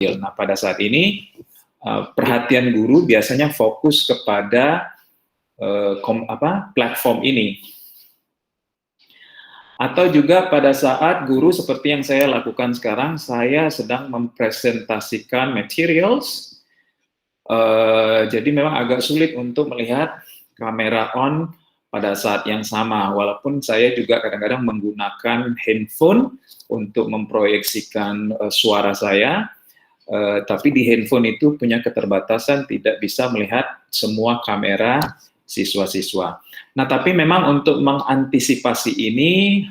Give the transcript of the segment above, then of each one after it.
Nah, pada saat ini perhatian guru biasanya fokus kepada platform ini. Atau juga pada saat guru seperti yang saya lakukan sekarang, saya sedang mempresentasikan materials, jadi memang agak sulit untuk melihat kamera on pada saat yang sama, walaupun saya juga kadang-kadang menggunakan handphone untuk memproyeksikan suara saya, tapi di handphone itu punya keterbatasan, tidak bisa melihat semua kamera siswa-siswa. Nah, tapi memang untuk mengantisipasi ini,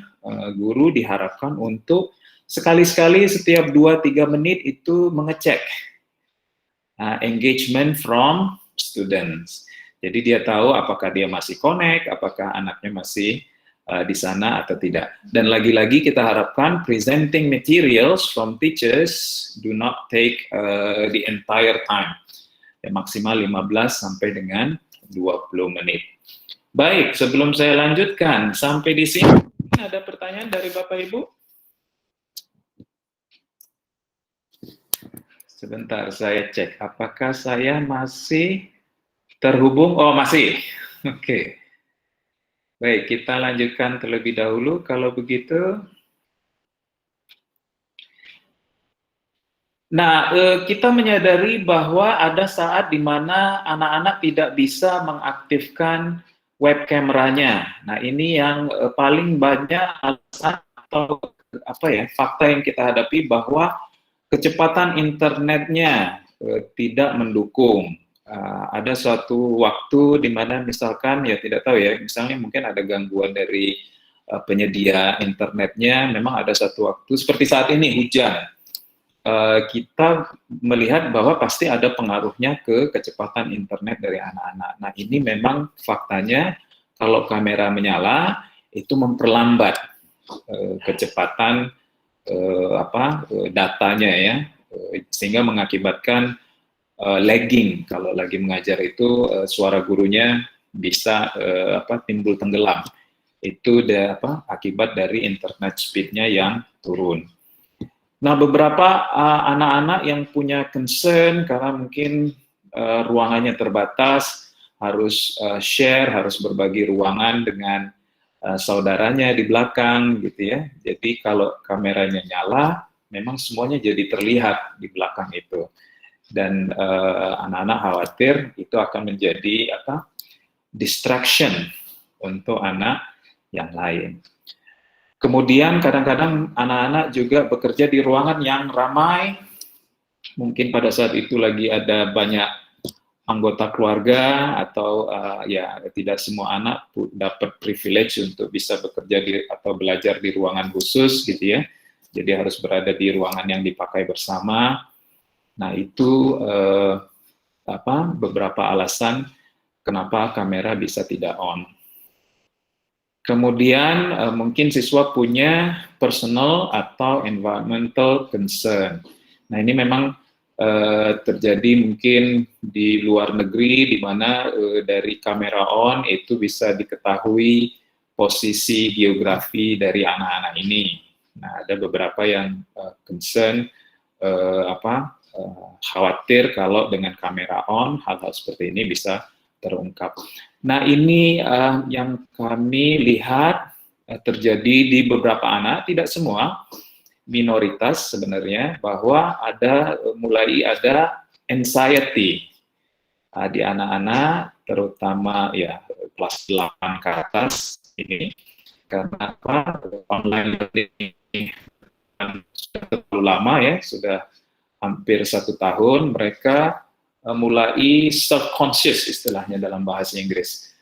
guru diharapkan untuk sekali-sekali setiap 2-3 menit itu mengecek engagement from students. Jadi dia tahu apakah dia masih connect, apakah anaknya masih di sana atau tidak. Dan lagi-lagi kita harapkan presenting materials from teachers do not take the entire time. Ya, maksimal 15 sampai dengan 20 menit. Baik, sebelum saya lanjutkan, sampai di sini ada pertanyaan dari Bapak Ibu? Sebentar, saya cek. Apakah saya masih terhubung? Oh, masih. Oke. Baik, kita lanjutkan terlebih dahulu. Kalau begitu, nah, kita menyadari bahwa ada saat di mana anak-anak tidak bisa mengaktifkan webkameranya. Nah, ini yang paling banyak alasan atau fakta yang kita hadapi bahwa kecepatan internetnya tidak mendukung. Ada suatu waktu di mana misalkan, ya tidak tahu ya, misalnya mungkin ada gangguan dari penyedia internetnya, memang ada satu waktu, seperti saat ini hujan, kita melihat bahwa pasti ada pengaruhnya ke kecepatan internet dari anak-anak. Nah, ini memang faktanya, kalau kamera menyala, itu memperlambat kecepatan datanya ya, sehingga mengakibatkan lagging. Kalau lagi mengajar itu suara gurunya bisa timbul tenggelam. Itu akibat dari internet speed-nya yang turun. Nah, beberapa anak-anak yang punya concern karena mungkin ruangannya terbatas, harus share, harus berbagi ruangan dengan saudaranya di belakang gitu ya. Jadi kalau kameranya nyala, memang semuanya jadi terlihat di belakang itu. Dan anak-anak khawatir itu akan menjadi distraction untuk anak yang lain. Kemudian kadang-kadang anak-anak juga bekerja di ruangan yang ramai, mungkin pada saat itu lagi ada banyak anggota keluarga, atau ya tidak semua anak dapat privilege untuk bisa bekerja atau belajar di ruangan khusus gitu ya. Jadi harus berada di ruangan yang dipakai bersama. Nah, itu beberapa alasan kenapa kamera bisa tidak on. Kemudian mungkin siswa punya personal atau environmental concern. Nah, ini memang terjadi mungkin di luar negeri, di mana dari kamera on itu bisa diketahui posisi geografi dari anak-anak ini. Nah, ada beberapa yang concern khawatir kalau dengan kamera on hal-hal seperti ini bisa terungkap. Nah, ini yang kami lihat terjadi di beberapa anak, tidak semua, minoritas sebenarnya, bahwa mulai ada anxiety di anak-anak, terutama ya kelas 8 ke atas ini, karena online learning sudah terlalu lama ya, sudah hampir 1 tahun, mereka mulai self-conscious istilahnya dalam bahasa Inggris.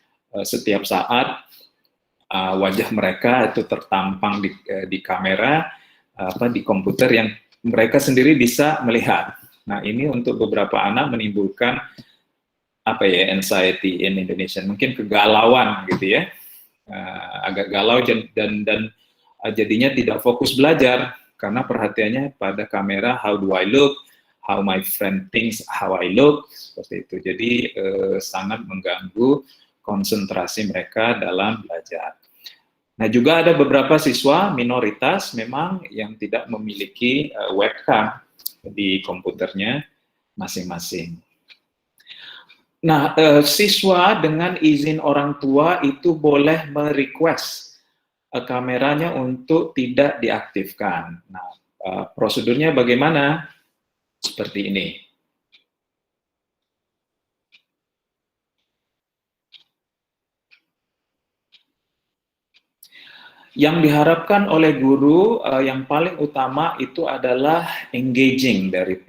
Setiap saat wajah mereka itu tertampang di kamera, di komputer yang mereka sendiri bisa melihat. Nah, ini untuk beberapa anak menimbulkan anxiety in Indonesia, mungkin kegalauan gitu ya, agak galau dan jadinya tidak fokus belajar karena perhatiannya pada kamera, how do I look, how my friend thinks how I look, seperti itu. Jadi sangat mengganggu konsentrasi mereka dalam belajar. Nah, juga ada beberapa siswa minoritas memang yang tidak memiliki webcam. di komputernya masing-masing. Nah, siswa dengan izin orang tua itu boleh merequest kameranya untuk tidak diaktifkan. Nah, prosedurnya bagaimana? Seperti ini. Yang diharapkan oleh guru yang paling utama itu adalah engaging dari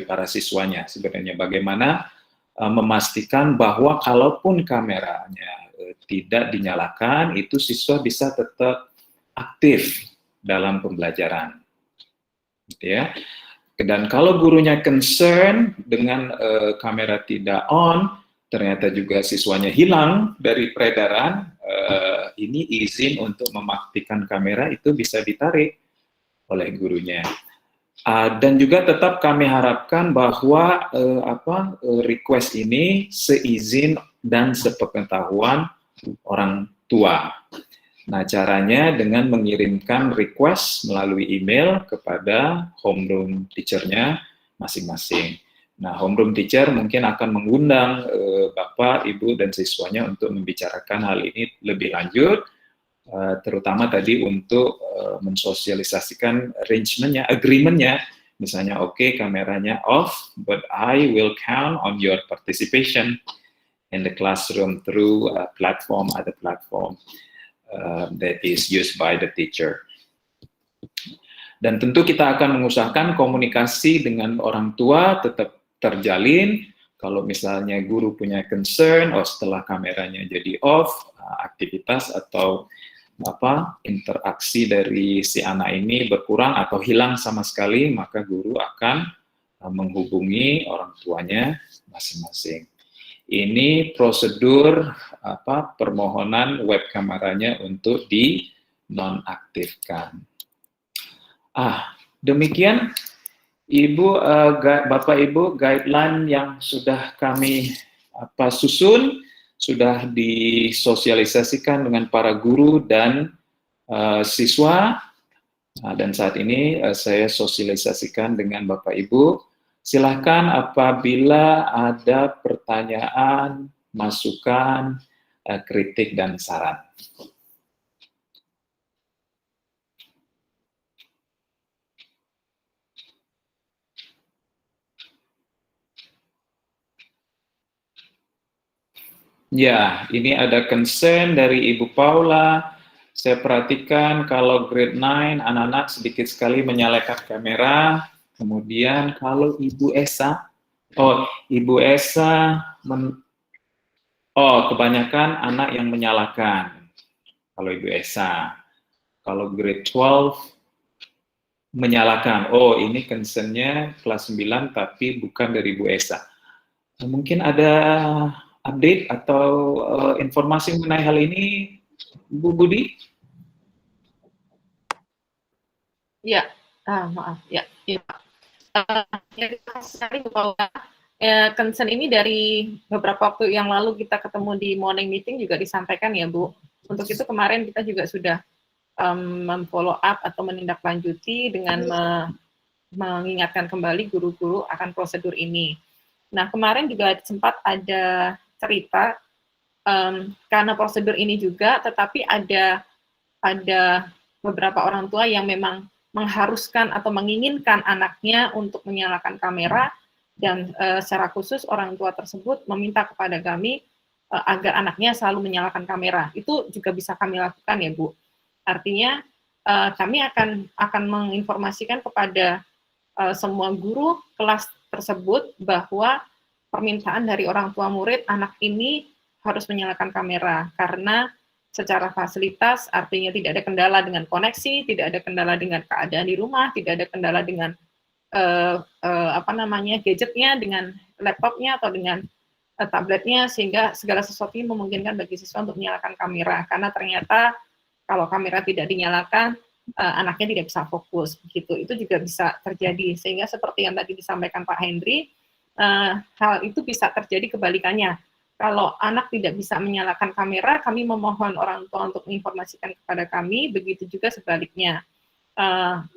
para siswanya. Sebenarnya bagaimana memastikan bahwa kalaupun kameranya tidak dinyalakan, itu siswa bisa tetap aktif dalam pembelajaran. Gitu ya. Dan kalau gurunya concern dengan kamera tidak on, ternyata juga siswanya hilang dari peredaran, ini izin untuk mematikan kamera itu bisa ditarik oleh gurunya. Dan juga tetap kami harapkan bahwa request ini seizin dan sepengetahuan orang tua. Nah, caranya dengan mengirimkan request melalui email kepada homeroom teacher-nya masing-masing. Nah, homeroom teacher mungkin akan mengundang Bapak, Ibu, dan siswanya untuk membicarakan hal ini lebih lanjut, terutama tadi untuk mensosialisasikan arrangement-nya, agreement-nya. Misalnya, oke, kameranya off, but I will count on your participation in the classroom through other platform that is used by the teacher. Dan tentu kita akan mengusahakan komunikasi dengan orang tua tetap terjalin. Kalau misalnya guru punya concern, setelah kameranya jadi off, aktivitas atau interaksi dari si anak ini berkurang atau hilang sama sekali, maka guru akan menghubungi orang tuanya masing-masing. Ini prosedur permohonan web kameranya untuk dinonaktifkan. Demikian Ibu, Bapak Ibu, guideline yang sudah kami susun, sudah disosialisasikan dengan para guru dan siswa, dan saat ini saya sosialisasikan dengan Bapak Ibu. Silahkan apabila ada pertanyaan, masukan, kritik, dan saran. Ya, ini ada concern dari Ibu Paula. Saya perhatikan kalau grade 9, anak-anak sedikit sekali menyalakan kamera. Kemudian kalau Ibu Esa, kebanyakan anak yang menyalakan. Kalau Ibu Esa, kalau grade 12 menyalakan. Ini concern-nya kelas 9 tapi bukan dari Ibu Esa. Mungkin ada update atau informasi mengenai hal ini, Bu Budi? Ya, maaf, ya. Concern ini dari beberapa waktu yang lalu kita ketemu di morning meeting juga disampaikan ya, Bu. Untuk itu kemarin kita juga sudah memfollow up atau menindaklanjuti dengan mengingatkan kembali guru-guru akan prosedur ini. Nah, kemarin juga sempat ada cerita karena prosedur ini juga, tetapi ada beberapa orang tua yang memang mengharuskan atau menginginkan anaknya untuk menyalakan kamera, dan secara khusus orang tua tersebut meminta kepada kami agar anaknya selalu menyalakan kamera. Itu juga bisa kami lakukan ya, Bu. Artinya kami akan menginformasikan kepada semua guru kelas tersebut bahwa permintaan dari orang tua murid anak ini harus menyalakan kamera, karena secara fasilitas artinya tidak ada kendala dengan koneksi, tidak ada kendala dengan keadaan di rumah, tidak ada kendala dengan gadgetnya, dengan laptopnya atau dengan tabletnya, sehingga segala sesuatu memungkinkan bagi siswa untuk menyalakan kamera, karena ternyata kalau kamera tidak dinyalakan, anaknya tidak bisa fokus, begitu. Itu juga bisa terjadi, sehingga seperti yang tadi disampaikan Pak Hendri, hal itu bisa terjadi kebalikannya. Kalau anak tidak bisa menyalakan kamera, kami memohon orang tua untuk menginformasikan kepada kami, begitu juga sebaliknya.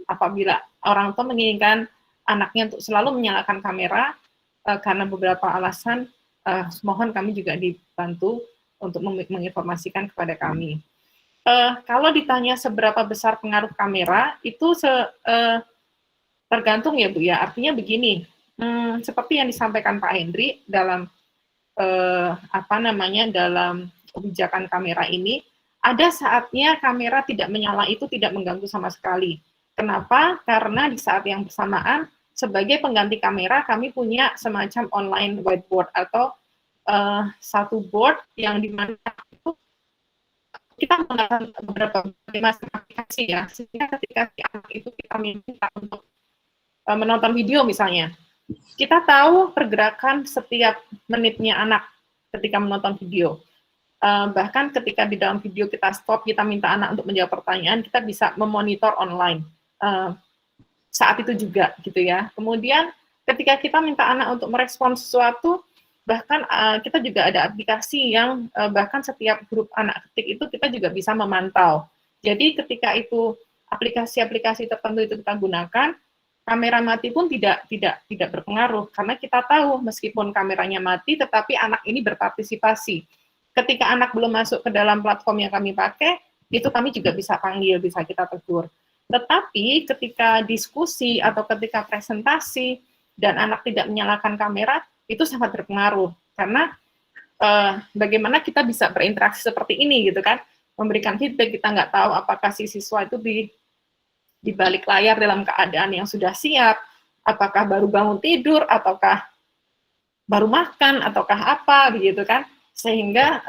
Apabila orang tua menginginkan anaknya untuk selalu menyalakan kamera karena beberapa alasan. Mohon kami juga dibantu untuk menginformasikan kepada kami. Kalau ditanya seberapa besar pengaruh kamera, itu tergantung ya Bu ya. Artinya begini, seperti yang disampaikan Pak Hendri dalam dalam kebijakan kamera ini, ada saatnya kamera tidak menyala itu tidak mengganggu sama sekali. Kenapa? Karena di saat yang bersamaan sebagai pengganti kamera kami punya semacam online whiteboard atau satu board yang dimana itu kita menggunakan beberapa macam aplikasi ya, sehingga ketika si anak itu kita minta untuk menonton video misalnya, kita tahu pergerakan setiap menitnya anak ketika menonton video. Bahkan ketika di dalam video kita stop, kita minta anak untuk menjawab pertanyaan, kita bisa memonitor online saat itu juga gitu ya. Kemudian ketika kita minta anak untuk merespon sesuatu, bahkan kita juga ada aplikasi yang bahkan setiap grup anak ketik itu kita juga bisa memantau. Jadi ketika itu aplikasi-aplikasi tertentu itu kita gunakan, kamera mati pun tidak berpengaruh karena kita tahu meskipun kameranya mati tetapi anak ini berpartisipasi. Ketika anak belum masuk ke dalam platform yang kami pakai, itu kami juga bisa panggil, bisa kita tegur. Tetapi ketika diskusi atau ketika presentasi dan anak tidak menyalakan kamera, itu sangat berpengaruh karena bagaimana kita bisa berinteraksi seperti ini gitu kan, memberikan feedback. Kita nggak tahu apakah si siswa itu di balik layar dalam keadaan yang sudah siap, apakah baru bangun tidur, ataukah baru makan, ataukah apa, begitu kan, sehingga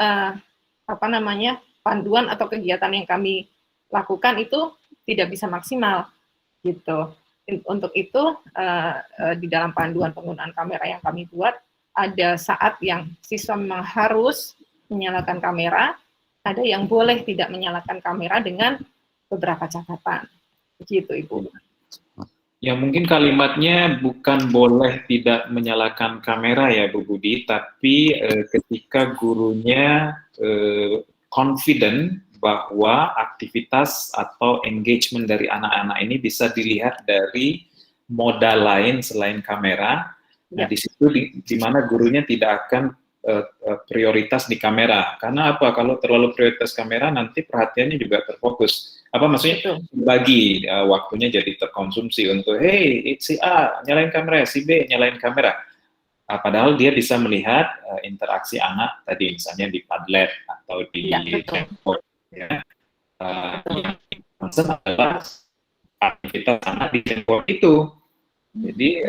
panduan atau kegiatan yang kami lakukan itu tidak bisa maksimal, gitu. Untuk itu di dalam panduan penggunaan kamera yang kami buat, ada saat yang siswa memang harus menyalakan kamera, ada yang boleh tidak menyalakan kamera dengan beberapa catatan. Begitu, Ibu. Ya, mungkin kalimatnya bukan boleh tidak menyalakan kamera ya, Bu Budi, tapi ketika gurunya confident bahwa aktivitas atau engagement dari anak-anak ini bisa dilihat dari modal lain selain kamera. Nah, di situ di mana gurunya tidak akan prioritas di kamera. Karena apa? Kalau terlalu prioritas kamera, nanti perhatiannya juga terfokus. Apa maksudnya? Bagi waktunya jadi terkonsumsi untuk, hey, si A nyalain kamera, si B nyalain kamera. Padahal dia bisa melihat interaksi anak tadi, misalnya di Padlet atau di Jamboard. Ya. Yang concern adalah aktivitas anak di Jamboard itu. Jadi,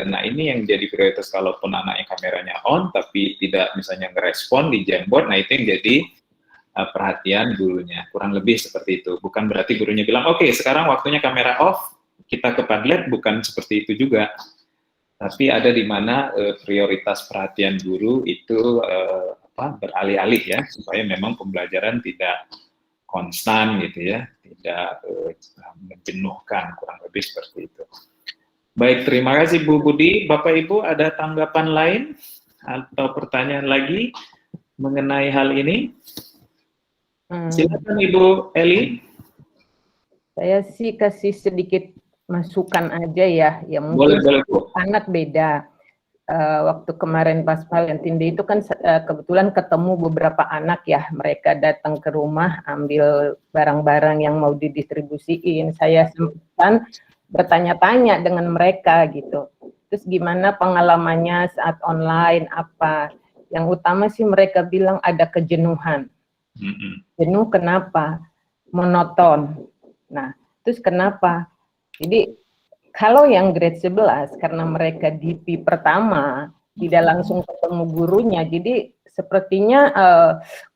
nah ini yang jadi prioritas kalaupun anaknya kameranya on, tapi tidak misalnya ngerespon di Jamboard, nah itu yang jadi perhatian gurunya, kurang lebih seperti itu. Bukan berarti gurunya bilang, oke, sekarang waktunya kamera off, kita ke Padlet, bukan seperti itu juga. Tapi ada di mana prioritas perhatian guru itu beralih-alih ya, supaya memang pembelajaran tidak konstan gitu ya, tidak menjenuhkan, kurang lebih seperti itu. Baik, terima kasih Bu Budi. Bapak Ibu ada tanggapan lain atau pertanyaan lagi mengenai hal ini? Silakan Ibu Eli. Saya sih kasih sedikit masukan aja ya, ya mungkin boleh. Anak beda. Waktu kemarin pas Valentine Day itu kan kebetulan ketemu beberapa anak ya, mereka datang ke rumah ambil barang-barang yang mau didistribusiin. Saya sempat bertanya-tanya dengan mereka gitu. Terus gimana pengalamannya saat online, apa? Yang utama sih mereka bilang ada kejenuhan. Jenuh kenapa? Monoton. Nah, terus kenapa? Jadi kalau yang grade 11 karena mereka DP pertama tidak langsung ketemu gurunya, jadi sepertinya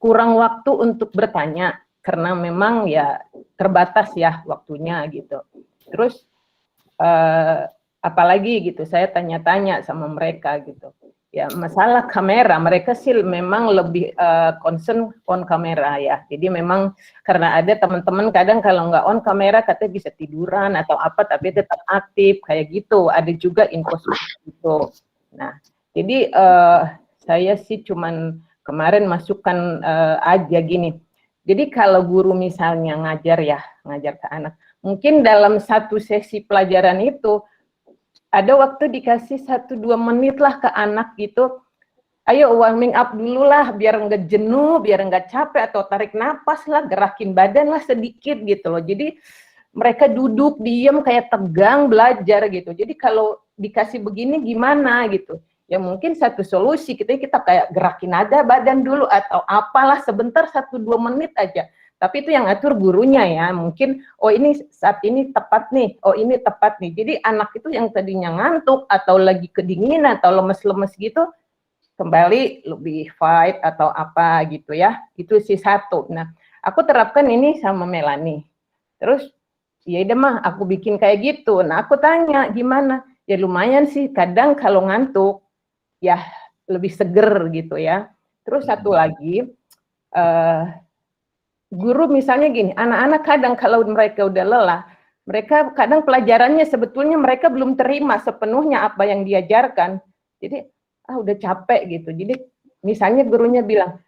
kurang waktu untuk bertanya karena memang ya terbatas ya waktunya gitu. Terus apalagi gitu saya tanya-tanya sama mereka gitu. Ya masalah kamera, mereka sih memang lebih concern on kamera ya. Jadi memang karena ada teman-teman kadang kalau nggak on kamera katanya bisa tiduran atau apa, tapi tetap aktif kayak gitu. Ada juga info seperti itu. Nah, jadi saya sih cuman kemarin masukkan aja gini. Jadi kalau guru misalnya ngajar ke anak, mungkin dalam satu sesi pelajaran itu ada waktu dikasih 1-2 menit lah ke anak gitu, ayo warming up dulu lah, biar nggak jenuh, biar nggak capek, atau tarik napas lah, gerakin badan lah sedikit gitu loh. Jadi mereka duduk, diem, kayak tegang, belajar gitu. Jadi kalau dikasih begini gimana gitu, ya mungkin satu solusi, kita kayak gerakin aja badan dulu, atau apalah sebentar 1-2 menit aja. Tapi itu yang ngatur gurunya ya, mungkin oh ini saat ini tepat nih, oh ini tepat nih. Jadi anak itu yang tadinya ngantuk atau lagi kedinginan atau lemes-lemes gitu, kembali lebih fight atau apa gitu ya. Itu sih satu. Nah, aku terapkan ini sama Melanie. Terus ya udah mah aku bikin kayak gitu. Nah, aku tanya gimana? Ya lumayan sih, kadang kalau ngantuk ya lebih seger gitu ya. Terus satu lagi, guru misalnya gini, anak-anak kadang kalau mereka udah lelah, mereka kadang pelajarannya sebetulnya mereka belum terima sepenuhnya apa yang diajarkan. Jadi, udah capek gitu. Jadi, misalnya gurunya bilang,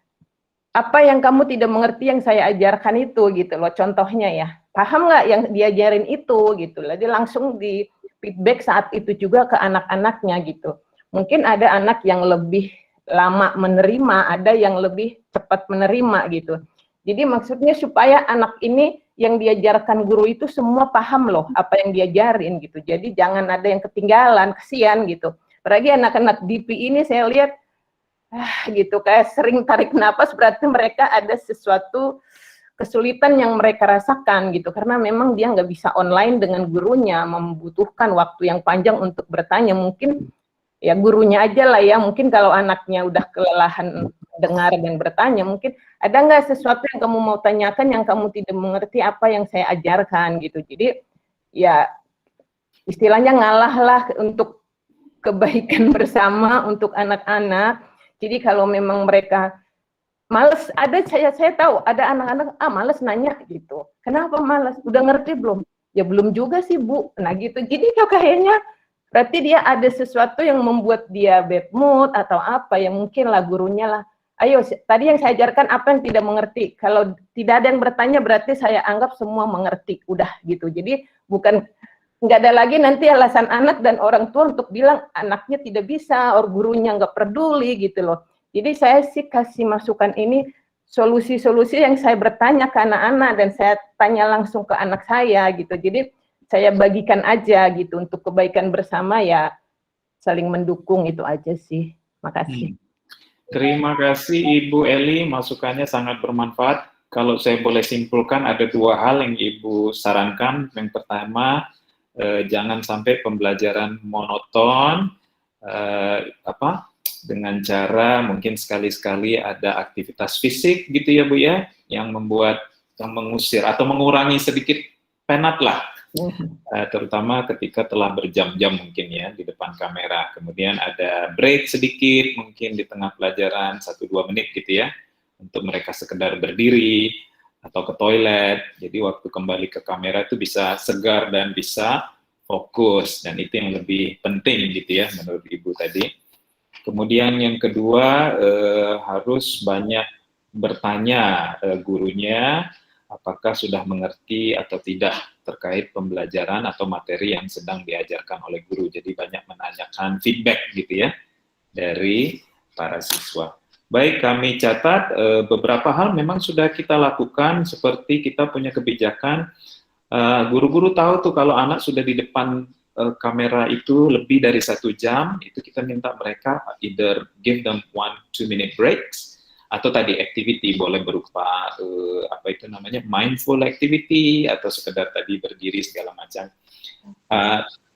apa yang kamu tidak mengerti yang saya ajarkan itu gitu loh, contohnya ya. Paham nggak yang diajarin itu gitu loh. Jadi langsung di feedback saat itu juga ke anak-anaknya gitu. Mungkin ada anak yang lebih lama menerima, ada yang lebih cepat menerima gitu. Jadi maksudnya supaya anak ini yang diajarkan guru itu semua paham loh apa yang diajarin gitu. Jadi jangan ada yang ketinggalan, kesian gitu. Apalagi anak-anak DP ini saya lihat gitu kayak sering tarik napas, berarti mereka ada sesuatu kesulitan yang mereka rasakan gitu, karena memang dia nggak bisa online dengan gurunya, membutuhkan waktu yang panjang untuk bertanya. Mungkin ya gurunya aja lah ya, mungkin kalau anaknya udah kelelahan dengar dan bertanya, mungkin ada nggak sesuatu yang kamu mau tanyakan yang kamu tidak mengerti apa yang saya ajarkan gitu. Jadi ya istilahnya ngalah lah untuk kebaikan bersama untuk anak-anak. Jadi kalau memang mereka males, ada saya tahu ada anak-anak males nanya gitu. Kenapa males? Udah ngerti belum? Ya belum juga sih Bu. Nah gitu. Jadi kayaknya berarti dia ada sesuatu yang membuat dia bad mood atau apa yang mungkin lah gurunya lah. Ayo tadi yang saya ajarkan apa yang tidak mengerti. Kalau tidak ada yang bertanya berarti saya anggap semua mengerti. Udah gitu. Jadi bukan nggak ada lagi nanti alasan anak dan orang tua untuk bilang anaknya tidak bisa, or gurunya nggak peduli gitu loh. Jadi saya sih kasih masukan ini solusi-solusi yang saya bertanya ke anak-anak dan saya tanya langsung ke anak saya gitu. Jadi saya bagikan aja gitu untuk kebaikan bersama ya, saling mendukung, itu aja sih. Makasih. Terima kasih Ibu Eli, masukannya sangat bermanfaat. Kalau saya boleh simpulkan ada 2 hal yang Ibu sarankan. Yang pertama, jangan sampai pembelajaran monoton, dengan cara mungkin sekali-sekali ada aktivitas fisik gitu ya Bu ya, yang mengusir atau mengurangi sedikit penat lah, terutama ketika telah berjam-jam mungkin ya di depan kamera. Kemudian ada break sedikit mungkin di tengah pelajaran 1-2 menit gitu ya, untuk mereka sekedar berdiri atau ke toilet. Jadi waktu kembali ke kamera itu bisa segar dan bisa fokus, dan itu yang lebih penting gitu ya menurut Ibu tadi. Kemudian yang kedua, harus banyak bertanya gurunya apakah sudah mengerti atau tidak terkait pembelajaran atau materi yang sedang diajarkan oleh guru. Jadi banyak menanyakan feedback gitu ya dari para siswa. Baik, kami catat beberapa hal memang sudah kita lakukan, seperti kita punya kebijakan, guru-guru tahu tuh kalau anak sudah di depan kamera itu lebih dari 1 jam, itu kita minta mereka either give them 1-2 minute breaks, atau tadi activity boleh berupa mindful activity, atau sekedar tadi berdiri segala macam.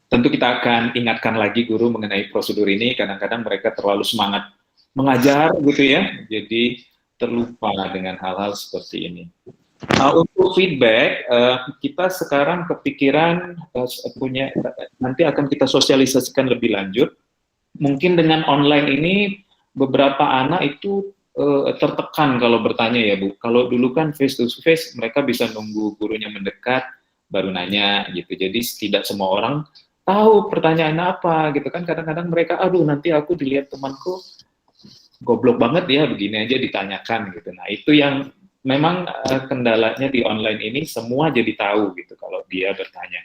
Tentu kita akan ingatkan lagi guru mengenai prosedur ini. Kadang-kadang mereka terlalu semangat mengajar gitu ya, jadi terlupa dengan hal-hal seperti ini. Untuk feedback, kita sekarang kepikiran nanti akan kita sosialisasikan lebih lanjut. Mungkin dengan online ini beberapa anak itu tertekan kalau bertanya ya Bu. Kalau dulu kan face to face, mereka bisa nunggu gurunya mendekat baru nanya gitu. Jadi tidak semua orang tahu pertanyaan apa gitu kan. Kadang-kadang mereka, aduh nanti aku dilihat temanku goblok banget ya, begini aja ditanyakan gitu. Nah itu yang memang kendalanya di online ini, semua jadi tahu gitu kalau dia bertanya.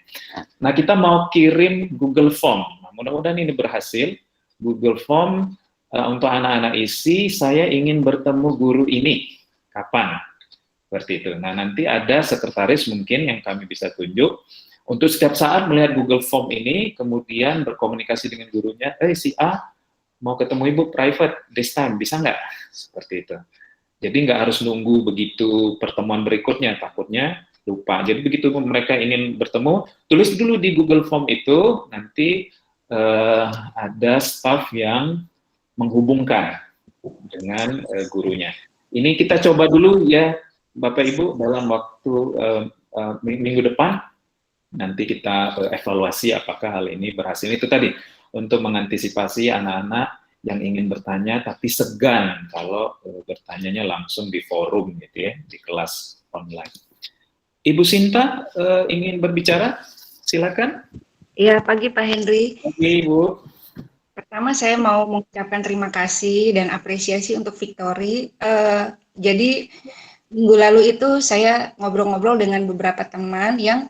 Nah kita mau kirim Google Form mudah-mudahan ini berhasil. Google Form untuk anak-anak isi, saya ingin bertemu guru ini, kapan? Seperti itu. Nah, nanti ada sekretaris mungkin yang kami bisa tunjuk, untuk setiap saat melihat Google Form ini, kemudian berkomunikasi dengan gurunya, si A mau ketemu ibu private this time, bisa nggak? Seperti itu. Jadi nggak harus nunggu begitu pertemuan berikutnya, takutnya lupa. Jadi begitu mereka ingin bertemu, tulis dulu di Google Form itu, nanti ada staff yang menghubungkan dengan gurunya. Ini kita coba dulu ya, Bapak Ibu, dalam waktu minggu depan, nanti kita evaluasi apakah hal ini berhasil. Itu tadi, untuk mengantisipasi anak-anak yang ingin bertanya, tapi segan kalau bertanyanya langsung di forum, gitu ya, di kelas online. Ibu Sinta ingin berbicara? Silakan. Ya, pagi Pak Henry. Pagi, Ibu. Pertama saya mau mengucapkan terima kasih dan apresiasi untuk Victory. Jadi minggu lalu itu saya ngobrol-ngobrol dengan beberapa teman yang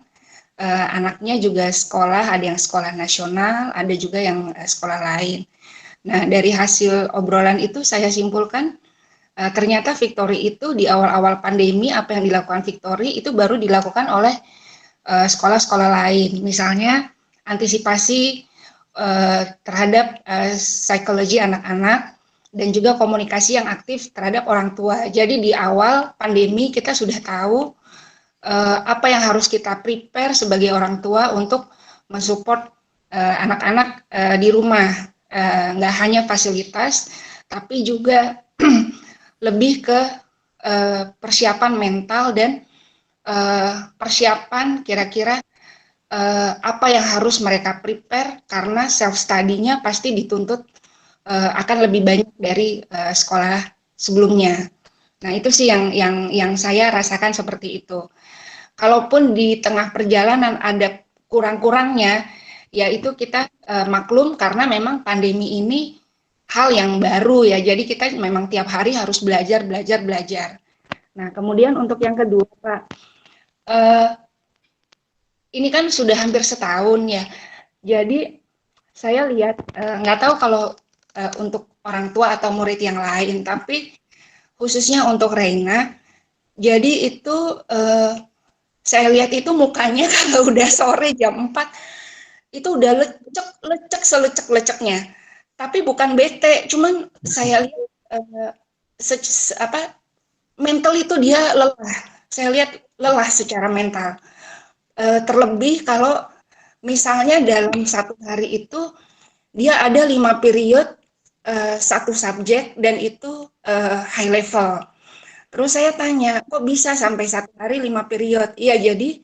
anaknya juga sekolah, ada yang sekolah nasional, ada juga yang sekolah lain. Nah, dari hasil obrolan itu saya simpulkan ternyata Victory itu di awal-awal pandemi apa yang dilakukan Victory itu baru dilakukan oleh sekolah-sekolah lain. Misalnya antisipasi terhadap psikologi anak-anak dan juga komunikasi yang aktif terhadap orang tua. Jadi di awal pandemi kita sudah tahu apa yang harus kita prepare sebagai orang tua untuk mensupport anak-anak di rumah. Nggak hanya fasilitas, tapi juga lebih ke persiapan mental dan persiapan kira-kira apa yang harus mereka prepare karena self study-nya pasti dituntut akan lebih banyak dari sekolah sebelumnya. Nah, itu sih yang saya rasakan seperti itu. Kalaupun di tengah perjalanan ada kurang-kurangnya, yaitu kita maklum karena memang pandemi ini hal yang baru ya. Jadi kita memang tiap hari harus belajar. Nah, kemudian untuk yang kedua, Pak, ini kan sudah hampir setahun ya. Jadi saya lihat, nggak tahu kalau untuk orang tua atau murid yang lain, tapi khususnya untuk Reina, jadi itu saya lihat itu mukanya kalau udah sore jam 4, itu udah lecek selecek-leceknya. Tapi bukan bete, cuman saya lihat mental itu dia lelah. Saya lihat lelah secara mental. Terlebih kalau misalnya dalam satu hari itu dia ada 5 period satu subjek dan itu high level. Terus saya tanya, kok bisa sampai satu hari 5 period? Iya, jadi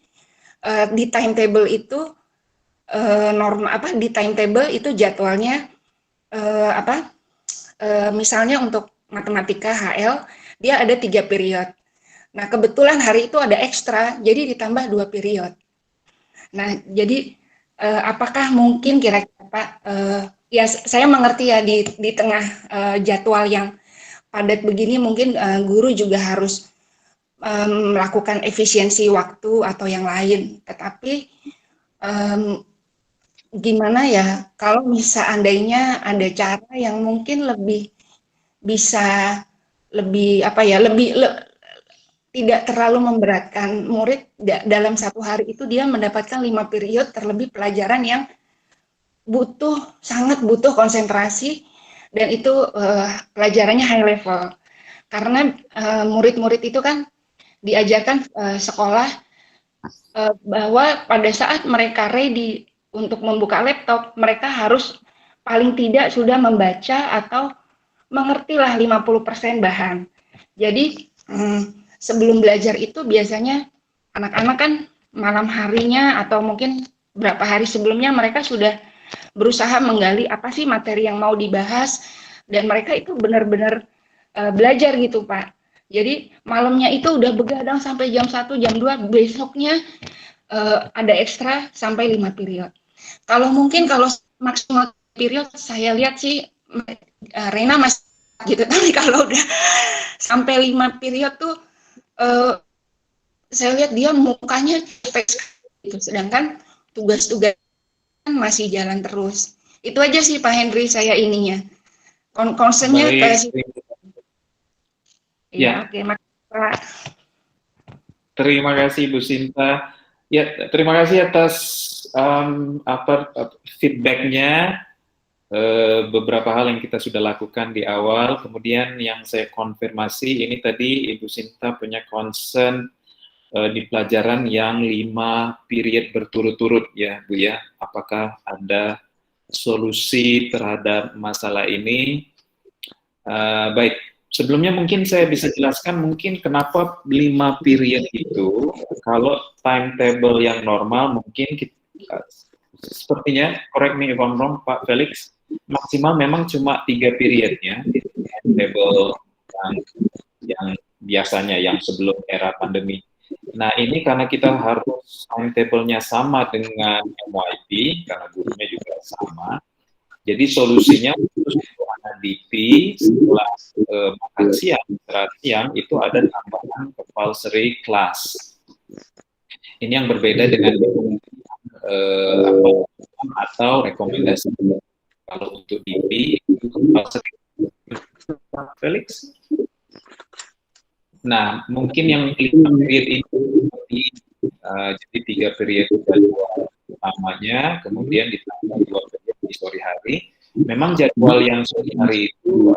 di timetable itu di timetable itu jadwalnya misalnya untuk matematika HL dia ada 3 period. Nah, kebetulan hari itu ada ekstra, jadi ditambah 2 period. Nah, jadi apakah mungkin kira-kira Pak, ya saya mengerti ya di tengah jadwal yang padat begini mungkin guru juga harus melakukan efisiensi waktu atau yang lain. Tetapi gimana ya kalau seandainya ada cara yang mungkin lebih bisa tidak terlalu memberatkan murid dalam satu hari itu dia mendapatkan 5 period terlebih pelajaran yang sangat butuh konsentrasi dan itu pelajarannya high level karena murid-murid itu kan diajarkan sekolah bahwa pada saat mereka ready untuk membuka laptop mereka harus paling tidak sudah membaca atau mengertilah 50% bahan. Jadi sebelum belajar itu biasanya anak-anak kan malam harinya atau mungkin berapa hari sebelumnya mereka sudah berusaha menggali apa sih materi yang mau dibahas dan mereka itu benar-benar belajar gitu Pak. Jadi malamnya itu udah begadang sampai jam 1, jam 2, besoknya ada ekstra sampai 5 period. Kalau maksimal period saya lihat sih Reina masih gitu, tapi kalau udah sampai 5 period tuh saya lihat dia mukanya capek gitu, sedangkan tugas-tugas masih jalan terus. Itu aja sih Pak Henry saya ininya. Concernnya ke Baik. situ. Ya. Ya, oke, makasih Pak. Terima kasih Bu Sinta. Ya, terima kasih atas feedbacknya. Beberapa hal yang kita sudah lakukan di awal. Kemudian yang saya konfirmasi ini tadi Ibu Sinta punya concern di pelajaran yang 5 period berturut-turut ya Bu ya. Apakah ada solusi terhadap masalah ini? Baik. Sebelumnya mungkin saya bisa jelaskan mungkin kenapa 5 period itu, kalau timetable yang normal mungkin sepertinya, correct me if I'm wrong Pak Felix, maksimal memang cuma 3 periodnya, timetable yang biasanya, yang sebelum era pandemi. Nah ini karena kita harus timetable-nya sama dengan MYP, karena gurunya juga sama, jadi solusinya untuk anak DP setelah makan siang, istirahat siang itu ada tambahan compulsory class. Ini yang berbeda dengan atau rekomendasi. Kalau untuk DP itu compulsory. Felix. Nah, mungkin yang 5 period ini jadi 3 period jadwal utamanya, kemudian ditambah 2 period di sore hari. Memang jadwal yang sore hari itu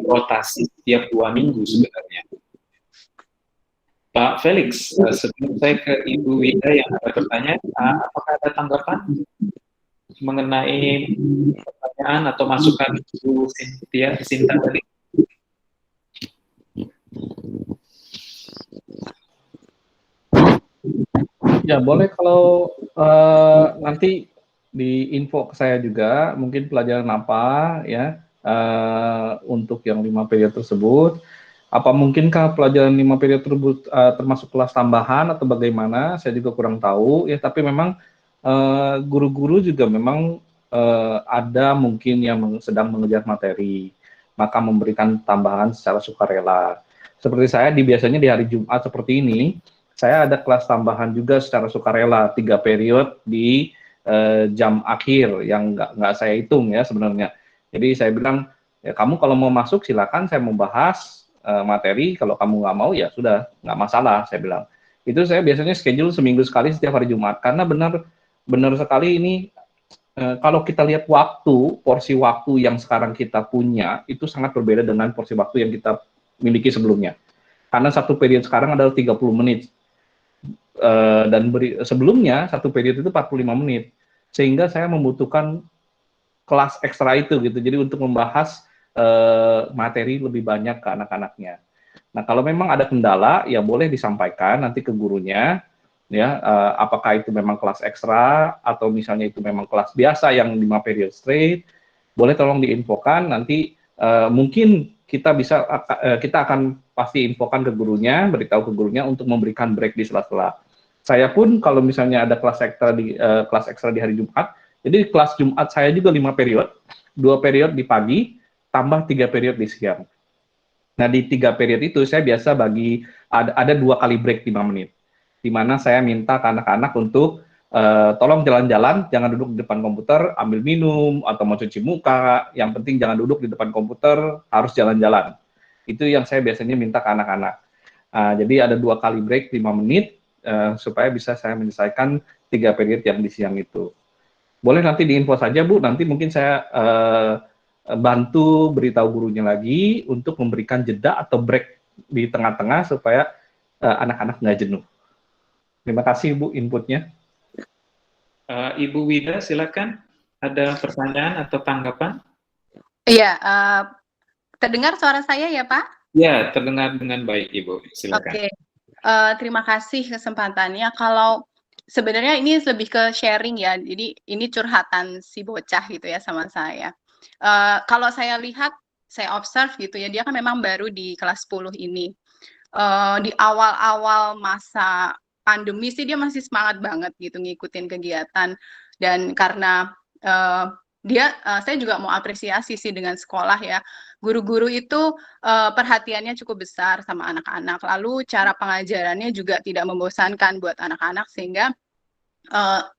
rotasi setiap 2 minggu sebenarnya. Pak Felix, sebelum saya ke Ibu Wida yang ada pertanyaan, apakah ada tanggapan mengenai pertanyaan atau masukan Ibu Sinta tadi? Ya boleh kalau nanti di info ke saya juga mungkin pelajaran apa ya untuk yang 5 periode tersebut, apa mungkinkah pelajaran 5 periode tersebut termasuk kelas tambahan atau bagaimana, saya juga kurang tahu ya, tapi memang guru-guru juga memang ada mungkin yang sedang mengejar materi, maka memberikan tambahan secara sukarela. Seperti saya biasanya di hari Jumat seperti ini, saya ada kelas tambahan juga secara sukarela 3 periode di jam akhir yang nggak saya hitung ya sebenarnya. Jadi saya bilang ya kamu kalau mau masuk silakan, saya mau bahas materi, kalau kamu nggak mau ya sudah nggak masalah, saya bilang. Itu saya biasanya schedule seminggu sekali setiap hari Jumat, karena benar sekali ini kalau kita lihat porsi waktu yang sekarang kita punya itu sangat berbeda dengan porsi waktu yang kita miliki sebelumnya. Karena satu periode sekarang adalah 30 menit. Dan sebelumnya satu periode itu 45 menit, sehingga saya membutuhkan kelas ekstra itu gitu, jadi untuk membahas materi lebih banyak ke anak-anaknya. Nah kalau memang ada kendala ya boleh disampaikan nanti ke gurunya ya, apakah itu memang kelas ekstra atau misalnya itu memang kelas biasa yang 5 period straight, boleh tolong diinfokan nanti. Mungkin kita akan pasti infokan ke gurunya, beritahu ke gurunya untuk memberikan break di sela-sela. Saya pun kalau misalnya ada kelas ekstra di hari Jumat, jadi kelas Jumat saya juga 5 periode, 2 periode di pagi, tambah 3 periode di siang. Nah di 3 periode itu saya biasa bagi, ada 2 kali break 5 menit, di mana saya minta ke anak-anak untuk tolong jalan-jalan, jangan duduk di depan komputer, ambil minum, atau mau cuci muka, yang penting jangan duduk di depan komputer, harus jalan-jalan. Itu yang saya biasanya minta ke anak-anak. Jadi ada 2 kali break 5 menit, supaya bisa saya menyelesaikan 3 periode yang di siang itu. Boleh nanti diinfo saja Bu, nanti mungkin saya bantu beritahu gurunya lagi untuk memberikan jeda atau break di tengah-tengah supaya anak-anak nggak jenuh. Terima kasih Bu inputnya. Ibu Wida, silakan. Ada pertanyaan atau tanggapan? Iya, terdengar suara saya ya Pak? Ya, terdengar dengan baik Ibu, silakan. Oke, terima kasih kesempatannya. Kalau sebenarnya ini lebih ke sharing ya, jadi ini curhatan si bocah gitu ya sama saya. Kalau saya lihat, saya observe gitu ya, dia kan memang baru di kelas 10 ini. Di awal-awal masa pandemi sih dia masih semangat banget gitu ngikutin kegiatan, dan karena saya juga mau apresiasi sih dengan sekolah ya, guru-guru itu perhatiannya cukup besar sama anak-anak, lalu cara pengajarannya juga tidak membosankan buat anak-anak, sehingga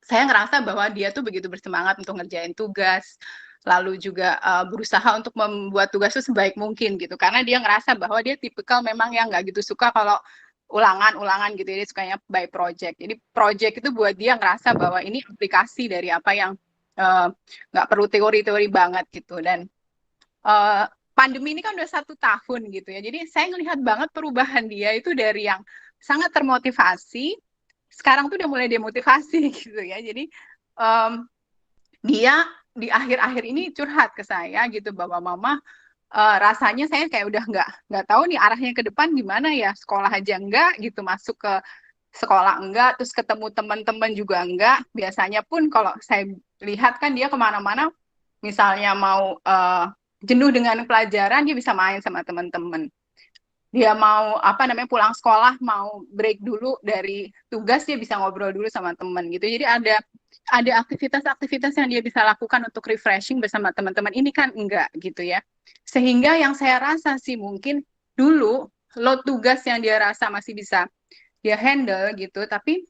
saya ngerasa bahwa dia tuh begitu bersemangat untuk ngerjain tugas, lalu juga berusaha untuk membuat tugas itu sebaik mungkin gitu, karena dia ngerasa bahwa dia tipikal memang yang nggak gitu suka kalau ulangan gitu, dia sukanya by project. Jadi project itu buat dia ngerasa bahwa ini aplikasi dari apa yang nggak perlu teori-teori banget gitu. Dan pandemi ini kan udah 1 tahun gitu ya, jadi saya ngelihat banget perubahan dia itu dari yang sangat termotivasi, sekarang tuh udah mulai demotivasi gitu ya. Jadi dia di akhir-akhir ini curhat ke saya gitu bahwa mama rasanya saya kayak udah nggak tahu nih arahnya ke depan gimana ya, sekolah aja enggak gitu, masuk ke sekolah enggak, terus ketemu teman-teman juga enggak. Biasanya pun kalau saya lihat kan dia kemana-mana, misalnya mau jenuh dengan pelajaran, dia bisa main sama teman-teman. Dia mau pulang sekolah, mau break dulu dari tugas, dia bisa ngobrol dulu sama teman gitu. Jadi ada aktivitas-aktivitas yang dia bisa lakukan untuk refreshing bersama teman-teman. Ini kan enggak gitu ya. Sehingga yang saya rasa sih mungkin dulu load tugas yang dia rasa masih bisa dia handle gitu, tapi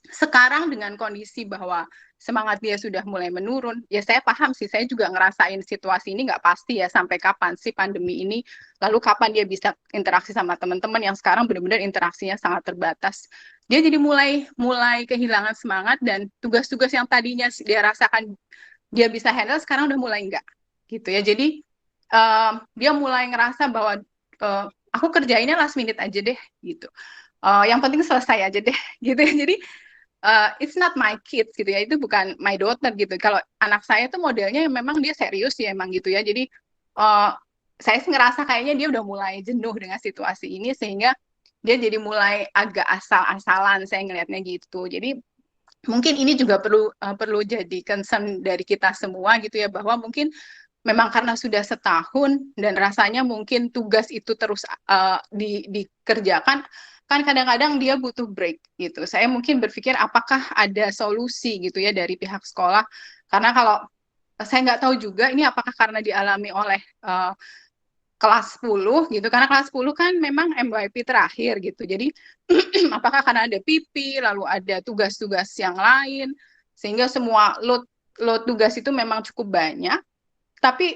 sekarang dengan kondisi bahwa semangat dia sudah mulai menurun, ya saya paham sih, saya juga ngerasain situasi ini nggak pasti ya, sampai kapan sih pandemi ini, lalu kapan dia bisa interaksi sama teman-teman yang sekarang benar-benar interaksinya sangat terbatas. Dia jadi mulai kehilangan semangat, dan tugas-tugas yang tadinya dia rasakan dia bisa handle, sekarang udah mulai enggak gitu ya. Jadi dia mulai ngerasa bahwa aku kerjainnya last minute aja deh gitu. Yang penting selesai aja deh gitu ya. Jadi it's not my kids gitu ya, itu bukan my daughter gitu. Kalau anak saya tuh modelnya memang dia serius ya emang gitu ya. Jadi saya sih ngerasa kayaknya dia udah mulai jenuh dengan situasi ini, sehingga dia jadi mulai agak asal-asalan, saya ngelihatnya gitu. Jadi mungkin ini juga perlu jadi concern dari kita semua gitu ya, bahwa mungkin memang karena sudah setahun dan rasanya mungkin tugas itu terus dikerjakan, kan kadang-kadang dia butuh break gitu. Saya mungkin berpikir apakah ada solusi gitu ya dari pihak sekolah, karena kalau saya nggak tahu juga ini apakah karena dialami oleh kelas 10 gitu, karena kelas 10 kan memang MYP terakhir gitu. Jadi apakah karena ada PP, lalu ada tugas-tugas yang lain, sehingga semua load tugas itu memang cukup banyak, tapi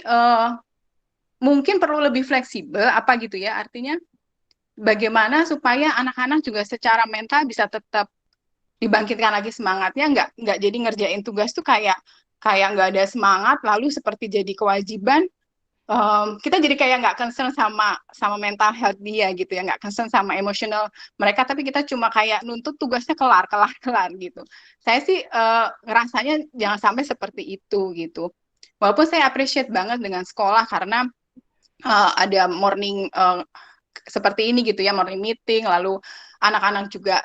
mungkin perlu lebih fleksibel apa gitu ya, artinya bagaimana supaya anak-anak juga secara mental bisa tetap dibangkitkan lagi semangatnya, nggak jadi ngerjain tugas tuh kayak nggak ada semangat, lalu seperti jadi kewajiban. Kita jadi kayak nggak concern sama mental health dia gitu ya, nggak concern sama emosional mereka, tapi kita cuma kayak nuntut tugasnya kelar gitu. Saya sih ngerasanya jangan sampai seperti itu gitu. Walaupun saya appreciate banget dengan sekolah karena ada morning seperti ini gitu ya, morning meeting, lalu anak-anak juga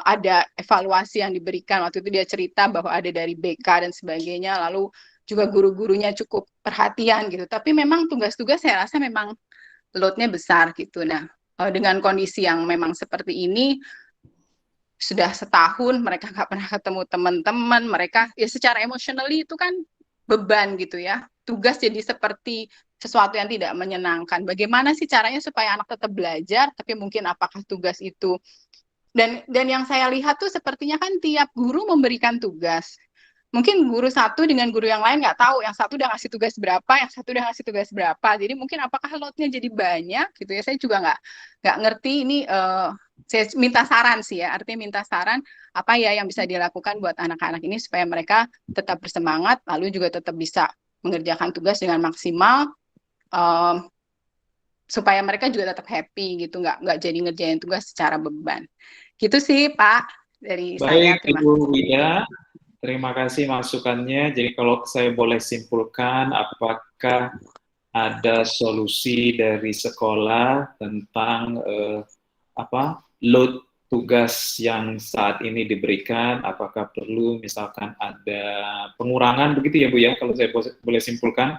ada evaluasi yang diberikan. Waktu itu dia cerita bahwa ada dari BK dan sebagainya, lalu juga guru-gurunya cukup perhatian gitu. Tapi memang tugas-tugas saya rasa memang load-nya besar gitu. Nah, dengan kondisi yang memang seperti ini, sudah setahun mereka nggak pernah ketemu teman-teman, mereka ya secara emotionally itu kan beban gitu ya. Tugas jadi seperti sesuatu yang tidak menyenangkan. Bagaimana sih caranya supaya anak tetap belajar, tapi mungkin apakah tugas itu, dan yang saya lihat tuh sepertinya kan tiap guru memberikan tugas. Mungkin guru satu dengan guru yang lain nggak tahu, yang satu udah ngasih tugas berapa, yang satu udah ngasih tugas berapa. Jadi mungkin apakah load-nya jadi banyak gitu ya, saya juga nggak ngerti ini. Saya minta saran sih ya, artinya minta saran apa ya yang bisa dilakukan buat anak-anak ini supaya mereka tetap bersemangat, lalu juga tetap bisa mengerjakan tugas dengan maksimal, supaya mereka juga tetap happy gitu, nggak jadi ngerjain tugas secara beban. Gitu sih Pak dari saya. Baik, Ibu Wida, terima kasih masukannya. Jadi kalau saya boleh simpulkan, apakah ada solusi dari sekolah tentang load tugas yang saat ini diberikan? Apakah perlu misalkan ada pengurangan begitu ya Bu ya, kalau saya boleh simpulkan?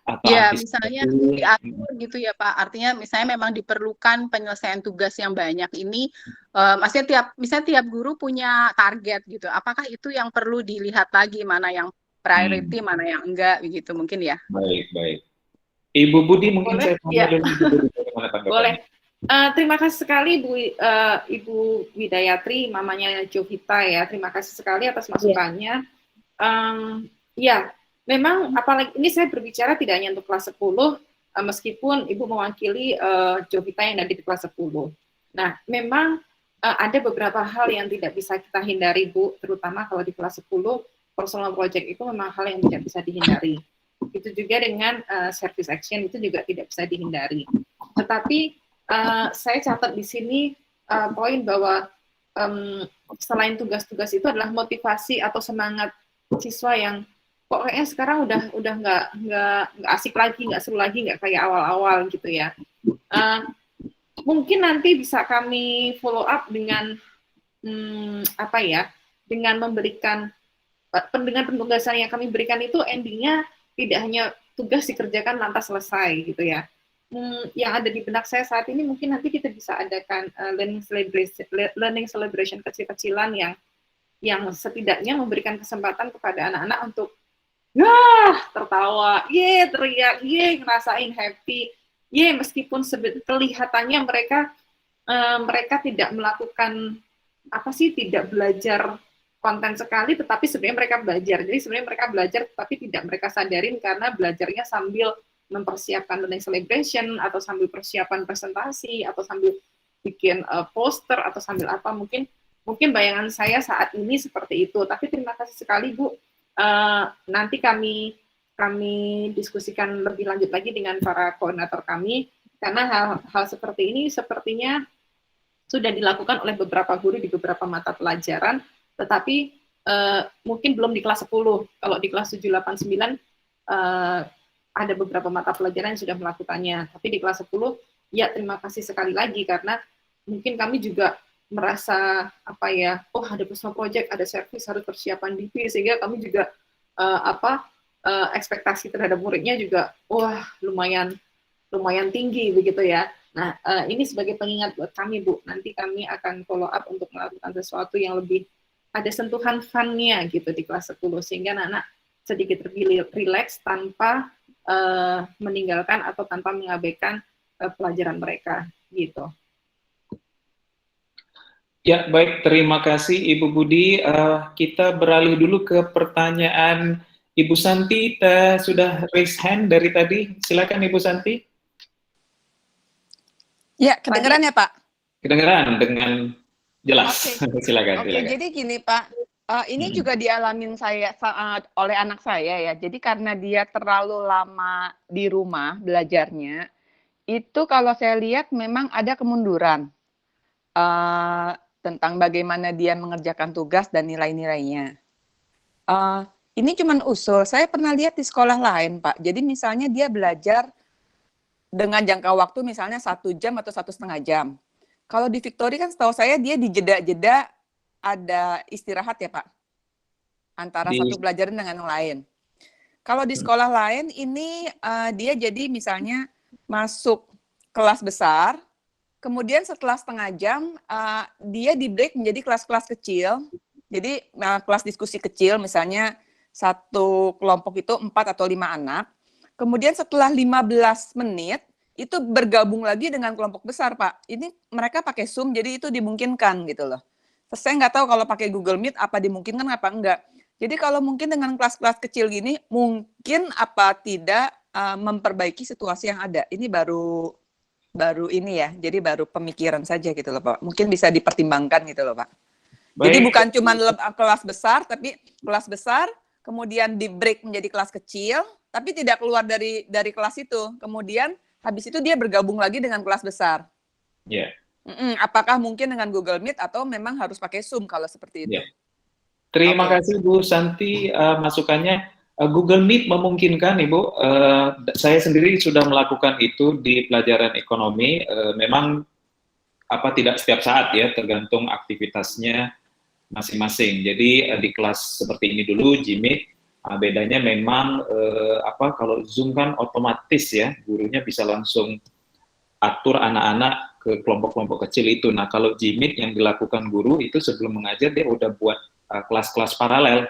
Atau ya misalnya diatur gitu ya Pak, artinya misalnya memang diperlukan penyelesaian tugas yang banyak ini, maksudnya tiap guru punya target gitu, apakah itu yang perlu dilihat lagi, mana yang priority, mana yang enggak begitu mungkin ya. Baik. Ibu Budi mungkin boleh, saya tanya dulu. Boleh. Terima kasih sekali Ibu Widayatri, mamanya Jovita ya. Terima kasih sekali atas masukannya. Ya, memang apalagi ini saya berbicara tidak hanya untuk kelas 10, meskipun Ibu mewakili Jovita yang ada di kelas 10. Nah, memang ada beberapa hal yang tidak bisa kita hindari, Bu, terutama kalau di kelas 10, personal project itu memang hal yang tidak bisa dihindari. Itu juga dengan service action itu juga tidak bisa dihindari. Tetapi saya catat di sini poin bahwa selain tugas-tugas itu adalah motivasi atau semangat siswa yang pokoknya sekarang udah nggak asik lagi, nggak seru lagi, nggak kayak awal-awal gitu ya. Mungkin nanti bisa kami follow up dengan dengan memberikan dengan penugasan yang kami berikan itu endingnya tidak hanya tugas dikerjakan lantas selesai gitu ya. Yang ada di benak saya saat ini mungkin nanti kita bisa adakan learning celebration kecil-kecilan yang setidaknya memberikan kesempatan kepada anak-anak untuk tertawa, teriak, ngerasain happy, meskipun kelihatannya mereka tidak melakukan tidak belajar konten sekali, tetapi sebenarnya mereka belajar. Jadi sebenarnya mereka belajar, tapi tidak mereka sadarin karena belajarnya sambil mempersiapkan learning celebration, atau sambil persiapan presentasi, atau sambil bikin poster, atau sambil apa, mungkin bayangan saya saat ini seperti itu. Tapi terima kasih sekali Bu, nanti kami diskusikan lebih lanjut lagi dengan para koordinator kami, karena hal seperti ini sepertinya sudah dilakukan oleh beberapa guru di beberapa mata pelajaran, tetapi mungkin belum di kelas 10. Kalau di kelas 7, 8, 9 ada beberapa mata pelajaran yang sudah melakukannya, tapi di kelas 10 ya terima kasih sekali lagi, karena mungkin kami juga merasa ada personal project, ada service, harus persiapan DP, sehingga kami juga ekspektasi terhadap muridnya juga lumayan tinggi begitu ya. Nah, ini sebagai pengingat buat kami Bu, nanti kami akan follow up untuk melakukan sesuatu yang lebih ada sentuhan fun-nya gitu di kelas 10, sehingga anak-anak sedikit lebih rileks tanpa meninggalkan atau tanpa mengabaikan pelajaran mereka gitu. Ya, baik, terima kasih Ibu Budi. Kita beralih dulu ke pertanyaan Ibu Santi. Sudah raise hand dari tadi. Silakan Ibu Santi. Ya, kedengeran ya Pak? Kedengeran dengan jelas. Okay. Silakan. Jadi gini Pak, ini juga dialamin oleh anak saya ya. Jadi karena dia terlalu lama di rumah belajarnya, itu kalau saya lihat memang ada kemunduran tentang bagaimana dia mengerjakan tugas dan nilai-nilainya. Ini cuman usul. Saya pernah lihat di sekolah lain Pak. Jadi misalnya dia belajar dengan jangka waktu misalnya 1 jam atau 1,5 jam. Kalau di Victory kan setahu saya dia di jeda-jeda ada istirahat ya Pak, antara satu pelajaran dengan yang lain. Kalau di sekolah lain ini dia jadi misalnya masuk kelas besar, kemudian setelah 1/2 jam dia di break menjadi kelas-kelas kecil. Jadi kelas diskusi kecil, misalnya satu kelompok itu 4 atau 5 anak. Kemudian setelah 15 menit itu bergabung lagi dengan kelompok besar Pak. Ini mereka pakai Zoom, jadi itu dimungkinkan gitu loh. Saya nggak tahu kalau pakai Google Meet apa dimungkinkan apa enggak. Jadi kalau mungkin dengan kelas-kelas kecil gini, mungkin apa tidak memperbaiki situasi yang ada. Ini baru ini ya, jadi baru pemikiran saja gitu loh Pak. Mungkin bisa dipertimbangkan gitu loh Pak. Baik. Jadi bukan cuma kelas besar, tapi kelas besar, kemudian di break menjadi kelas kecil, tapi tidak keluar dari kelas itu. Kemudian habis itu dia bergabung lagi dengan kelas besar. Ya. Yeah. Apakah mungkin dengan Google Meet atau memang harus pakai Zoom kalau seperti itu? Yeah. Terima kasih Bu Santi masukannya. Google Meet memungkinkan Ibu. Saya sendiri sudah melakukan itu di pelajaran ekonomi. Memang tidak setiap saat ya, tergantung aktivitasnya masing-masing. Jadi di kelas seperti ini dulu Gmeet, bedanya memang kalau Zoom kan otomatis ya, gurunya bisa langsung atur anak-anak ke kelompok-kelompok kecil itu. Nah, kalau Gmeet yang dilakukan guru itu sebelum mengajar dia udah buat kelas-kelas paralel.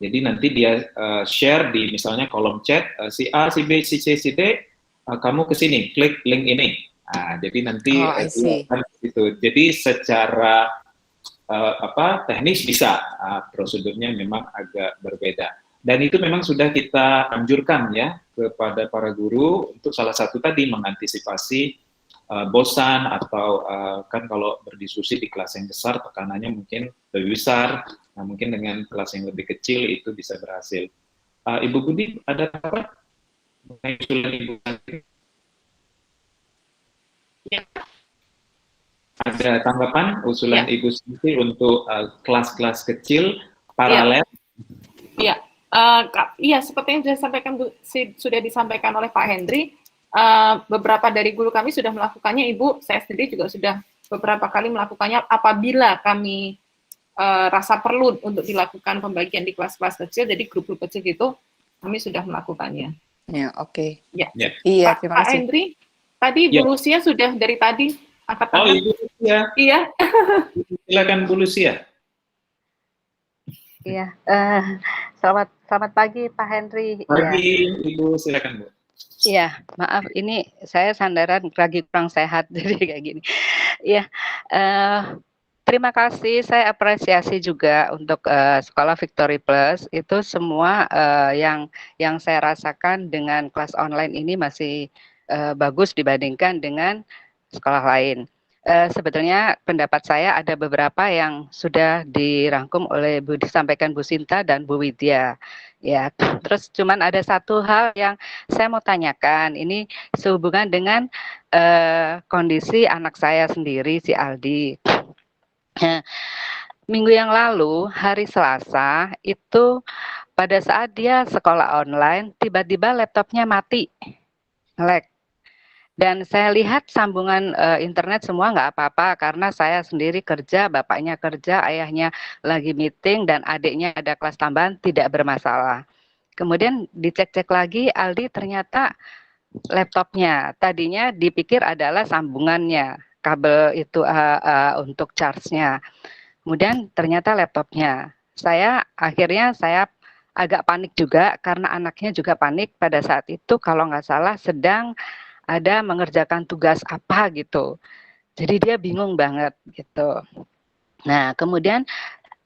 Jadi nanti dia share di misalnya kolom chat, si A, si B, si C, si D, kamu ke sini, klik link ini. Nah, jadi nanti I see. itu. Jadi secara teknis bisa, prosedurnya memang agak berbeda. Dan itu memang sudah kita anjurkan ya kepada para guru untuk salah satu tadi mengantisipasi bosan atau kan kalau berdiskusi di kelas yang besar tekanannya mungkin lebih besar. Nah, mungkin dengan kelas yang lebih kecil itu bisa berhasil. Ibu Budi ada apa? Usulan Ibu Santi? Ya. Ada tanggapan usulan Ibu Santi untuk kelas-kelas kecil paralel? Iya, iya seperti yang sudah disampaikan oleh Pak Hendri, beberapa dari guru kami sudah melakukannya, Ibu, saya sendiri juga sudah beberapa kali melakukannya apabila kami rasa perlu untuk dilakukan pembagian di kelas-kelas kecil, jadi grup-grup kecil gitu, kami sudah melakukannya. Ya, oke. Ya. Iya, Pak terima kasih. Hendri, tadi Bu Lucia sudah dari tadi angkat tangan. Oh, Ibu Lucia. Iya. Silakan Bu Lucia. Iya, selamat pagi Pak Henry. Pagi Ibu, silakan Bu. Iya, maaf ini saya sandaran lagi kurang sehat jadi kayak gini. Iya, terima kasih, saya apresiasi juga untuk Sekolah Victory Plus itu semua yang saya rasakan dengan kelas online ini masih bagus dibandingkan dengan sekolah lain. Sebetulnya pendapat saya ada beberapa yang sudah dirangkum oleh disampaikan Bu Sinta dan Bu Widya. Ya, terus cuman ada satu hal yang saya mau tanyakan. Ini sehubungan dengan kondisi anak saya sendiri, si Aldi. Minggu yang lalu, hari Selasa, itu pada saat dia sekolah online, tiba-tiba laptopnya mati, nge-lag. Dan saya lihat sambungan internet semua nggak apa-apa karena saya sendiri kerja, bapaknya kerja, ayahnya lagi meeting, dan adiknya ada kelas tambahan, tidak bermasalah. Kemudian dicek-cek lagi, Aldi ternyata laptopnya, tadinya dipikir adalah sambungannya, kabel itu untuk charge-nya. Kemudian ternyata laptopnya. Akhirnya saya agak panik juga karena anaknya juga panik pada saat itu kalau nggak salah sedang ada mengerjakan tugas apa gitu. Jadi dia bingung banget gitu. Nah, kemudian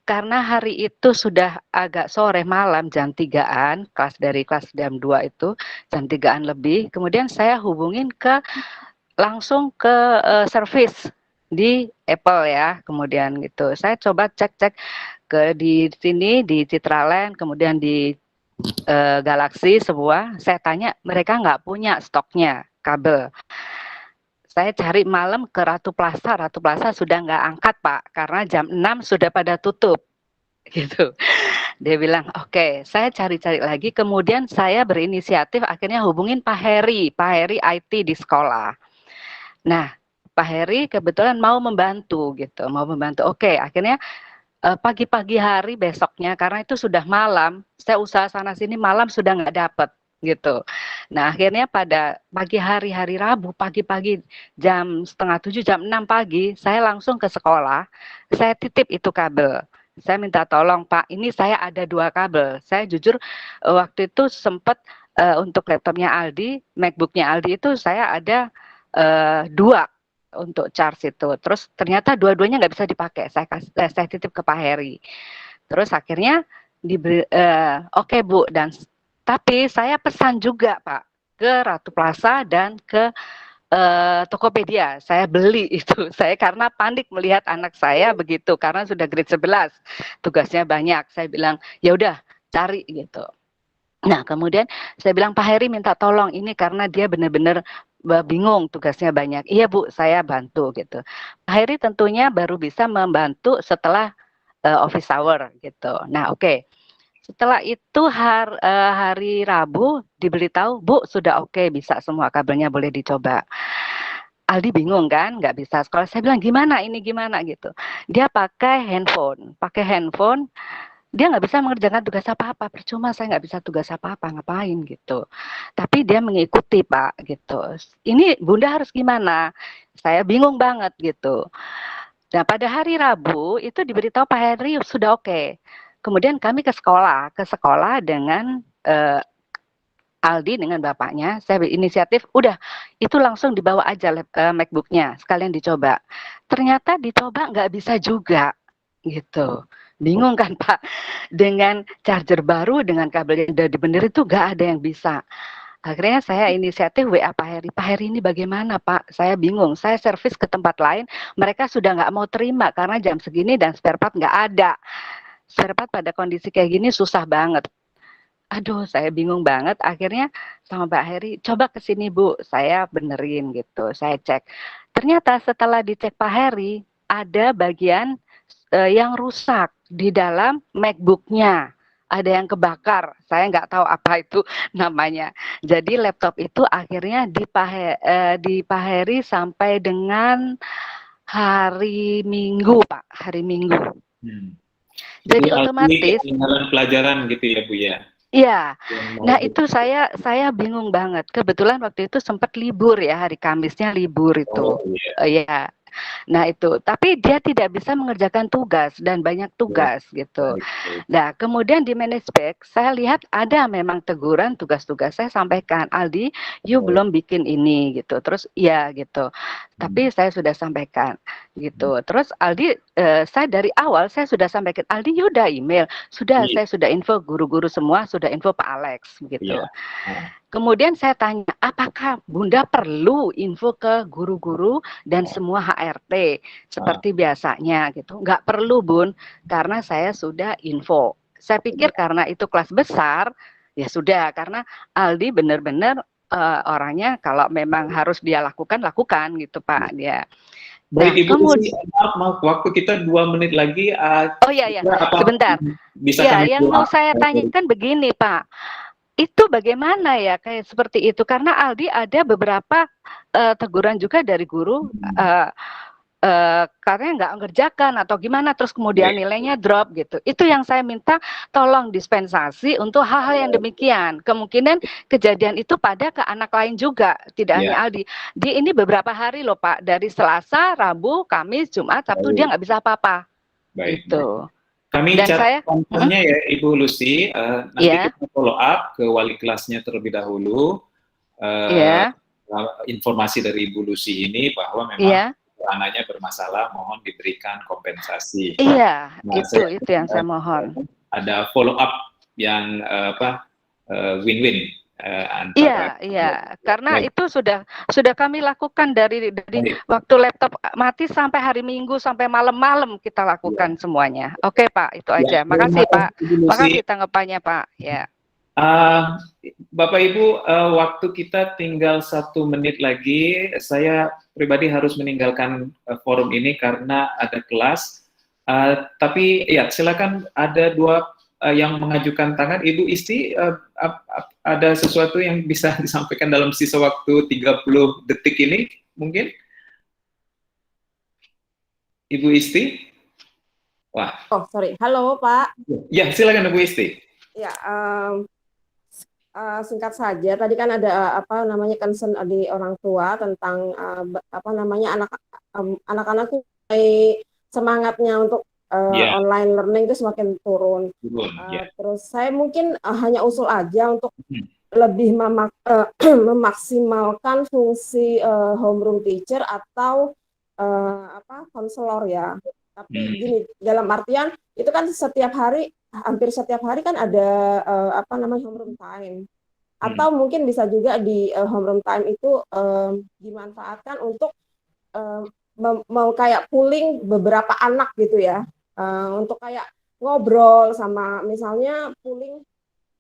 karena hari itu sudah agak sore malam jam 3-an, kelas jam 2 itu jam 3-an lebih, kemudian saya hubungin langsung ke service di Apple ya, kemudian gitu. Saya coba cek di sini di Citraland, kemudian di Galaxy semua, saya tanya mereka nggak punya stoknya kabel. Saya cari malam ke Ratu Plaza sudah nggak angkat Pak, karena jam 6 sudah pada tutup, gitu. Dia bilang, oke, saya cari-cari lagi, kemudian saya berinisiatif akhirnya hubungin Pak Heri IT di sekolah. Nah, Pak Heri kebetulan mau membantu, gitu, Oke, akhirnya pagi-pagi hari besoknya, karena itu sudah malam, saya usaha sana-sini malam sudah nggak dapet, gitu. Nah, akhirnya pada pagi hari Rabu, pagi-pagi jam 6:30, jam 6 pagi, saya langsung ke sekolah, saya titip itu kabel. Saya minta tolong, Pak, ini saya ada 2 kabel. Saya jujur waktu itu sempat untuk laptopnya Aldi, MacBook-nya Aldi itu saya ada 2 untuk charge itu. Terus ternyata dua-duanya nggak bisa dipakai. Saya titip ke Pak Heri. Terus akhirnya diberi, oke Bu, tapi saya pesan juga Pak ke Ratu Plaza dan ke Tokopedia. Saya beli itu. Saya karena panik melihat anak saya begitu karena sudah grade 11. Tugasnya banyak. Saya bilang, "Ya udah, cari," gitu. Nah, kemudian saya bilang, "Pak Heri minta tolong ini karena dia benar-benar bingung tugasnya banyak." "Iya, Bu, saya bantu," gitu. Pak Heri tentunya baru bisa membantu setelah office hour gitu. Nah, oke. Setelah itu hari Rabu diberitahu, "Bu, sudah oke, bisa semua kabelnya boleh dicoba." Aldi bingung kan, nggak bisa sekolah. Saya bilang, gimana gitu. Dia pakai handphone, dia nggak bisa mengerjakan tugas apa-apa, percuma saya nggak bisa tugas apa-apa, ngapain gitu. Tapi dia mengikuti Pak, gitu. Ini Bunda harus gimana? Saya bingung banget gitu. Nah, pada hari Rabu itu diberitahu Pak Henry sudah oke. Kemudian kami ke sekolah dengan Aldi dengan bapaknya. Saya berinisiatif, udah itu langsung dibawa aja MacBook-nya, sekalian dicoba. Ternyata dicoba nggak bisa juga, gitu. Bingung kan Pak, dengan charger baru, dengan kabel yang udah dibenerin itu nggak ada yang bisa. Akhirnya saya inisiatif WA Pak Heri. Pak Heri ini bagaimana Pak? Saya bingung. Saya servis ke tempat lain, mereka sudah nggak mau terima karena jam segini dan spare part nggak ada. Spare part pada kondisi kayak gini susah banget. Aduh, saya bingung banget. Akhirnya sama Pak Heri, coba ke sini Bu, saya benerin gitu. Saya cek. Ternyata setelah dicek Pak Heri, ada bagian yang rusak di dalam MacBook-nya. Ada yang kebakar, saya nggak tahu apa itu namanya. Jadi laptop itu akhirnya dipaheri sampai dengan hari Minggu, Pak, hari Minggu. Jadi otomatis ketinggalan pelajaran gitu ya Bu ya. Iya. Nah, itu saya bingung banget. Kebetulan waktu itu sempat libur ya, hari Kamisnya libur itu. Iya. Nah itu, tapi dia tidak bisa mengerjakan tugas dan banyak tugas gitu. Nah kemudian di Manageback saya lihat ada memang teguran tugas-tugas, saya sampaikan, Aldi, you belum bikin ini gitu. Terus iya gitu. Tapi saya sudah sampaikan gitu. Terus Aldi, saya dari awal saya sudah sampaikan, Aldi, you udah email, sudah saya sudah info guru-guru semua, sudah info Pak Alex gitu. Kemudian saya tanya, apakah Bunda perlu info ke guru-guru dan semua HRT seperti biasanya gitu? Nggak perlu Bun, karena saya sudah info. Saya pikir karena itu kelas besar, ya sudah, karena Aldi benar-benar orangnya kalau memang harus dia lakukan gitu Pak dia. Baik, Ibu, maaf, waktu kita 2 menit lagi. Oh iya, sebentar. Bisa ya, yang mau saya tanyakan begini Pak. Itu bagaimana ya kayak seperti itu, karena Aldi ada beberapa teguran juga dari guru karena nggak mengerjakan atau gimana, terus kemudian nilainya drop gitu. Itu yang saya minta tolong dispensasi untuk hal-hal yang demikian. Kemungkinan kejadian itu pada ke anak lain juga, tidak hanya Aldi. Ini beberapa hari loh Pak, dari Selasa, Rabu, Kamis, Jumat, Sabtu dia nggak bisa apa-apa. Gitu. Kami cari contohnya ya Ibu Lucy, nanti kita follow up ke wali kelasnya terlebih dahulu, informasi dari Ibu Lucy ini bahwa memang anaknya bermasalah, mohon diberikan kompensasi. Iya, itu yang saya mohon. Ada follow up yang win-win. Iya, karena itu sudah kami lakukan dari waktu laptop mati sampai hari Minggu, sampai malam-malam kita lakukan semuanya. Oke Pak, itu aja. Makasih Pak. Makasih tanggapannya Pak. Ya. Bapak Ibu, waktu kita tinggal 1 menit lagi. Saya pribadi harus meninggalkan forum ini karena ada kelas. Tapi ya silakan, ada 2 yang mengajukan tangan. Ibu Isti, ada sesuatu yang bisa disampaikan dalam sisa waktu 30 detik ini mungkin? Ibu Isti? Wah. Oh, sorry. Halo, Pak. Ya, silakan Ibu Isti. Ya, singkat saja. Tadi kan ada concern di orang tua tentang anak-anak itu semangatnya untuk online learning itu semakin turun. Terus saya mungkin hanya usul aja untuk lebih memaksimalkan fungsi homeroom teacher atau konselor ya. Tapi gini, dalam artian itu kan hampir setiap hari kan ada homeroom time. Atau mungkin bisa juga di homeroom time itu dimanfaatkan untuk mau kayak pooling beberapa anak gitu ya. Untuk kayak ngobrol sama, misalnya pooling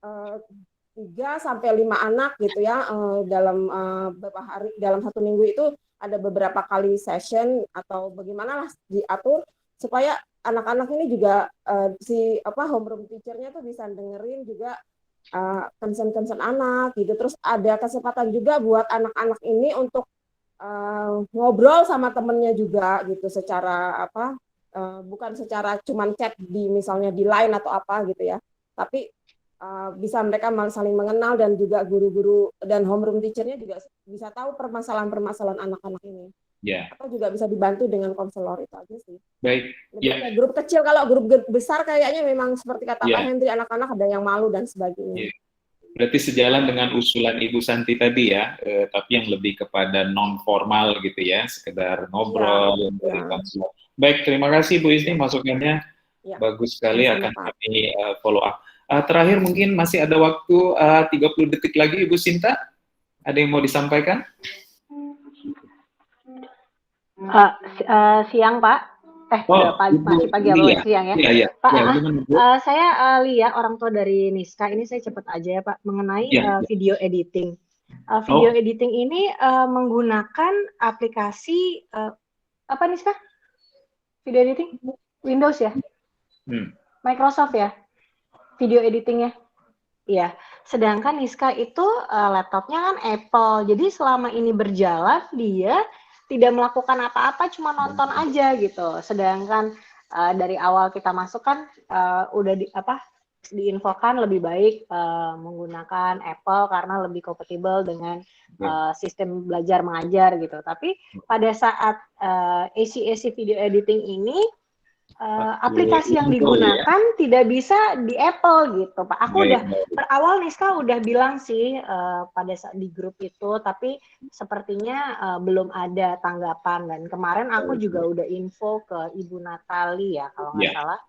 3 sampai 5 anak gitu ya, dalam beberapa hari, dalam 1 minggu itu ada beberapa kali session atau bagaimana lah diatur supaya anak-anak ini juga homeroom teacher-nya tuh bisa dengerin juga concern anak gitu. Terus ada kesempatan juga buat anak-anak ini untuk ngobrol sama temennya juga gitu, secara bukan secara cuman chat di misalnya di Line atau apa gitu ya, tapi bisa mereka saling mengenal, dan juga guru-guru dan homeroom teacher-nya juga bisa tahu permasalahan anak-anak ini. Atau juga bisa dibantu dengan konselor, itu aja sih. Baik. Grup kecil, kalau grup besar kayaknya memang seperti kata Pak Hendri, anak-anak ada yang malu dan sebagainya. Berarti sejalan dengan usulan Ibu Santi tadi ya, tapi yang lebih kepada non formal gitu ya, sekedar ngobrol, memberikan suara. Baik, terima kasih Bu Isni masukannya, bagus sekali, akan kami follow up. Terakhir mungkin masih ada waktu 30 detik lagi, Ibu Sinta, ada yang mau disampaikan? Siang Pak, masih pagi atau siang ya? Iya. Pak, saya lihat orang tua dari Niska ini, saya cepat aja ya Pak, mengenai video editing. Video editing ini menggunakan aplikasi apa Niska? Video editing? Windows ya? Microsoft ya? Video editingnya? Iya. Sedangkan Niska itu laptopnya kan Apple. Jadi selama ini berjalan dia tidak melakukan apa-apa, cuma nonton aja gitu. Sedangkan dari awal kita masuk kan udah diinfokan lebih baik menggunakan Apple karena lebih kompatibel dengan sistem belajar mengajar gitu. Tapi pada saat AC video editing ini aplikasi yang digunakan tidak bisa di Apple gitu Pak. Aku udah berawal Niska udah bilang sih pada saat di grup itu, tapi sepertinya belum ada tanggapan. Dan kemarin aku juga udah info ke Ibu Natali ya kalau nggak salah.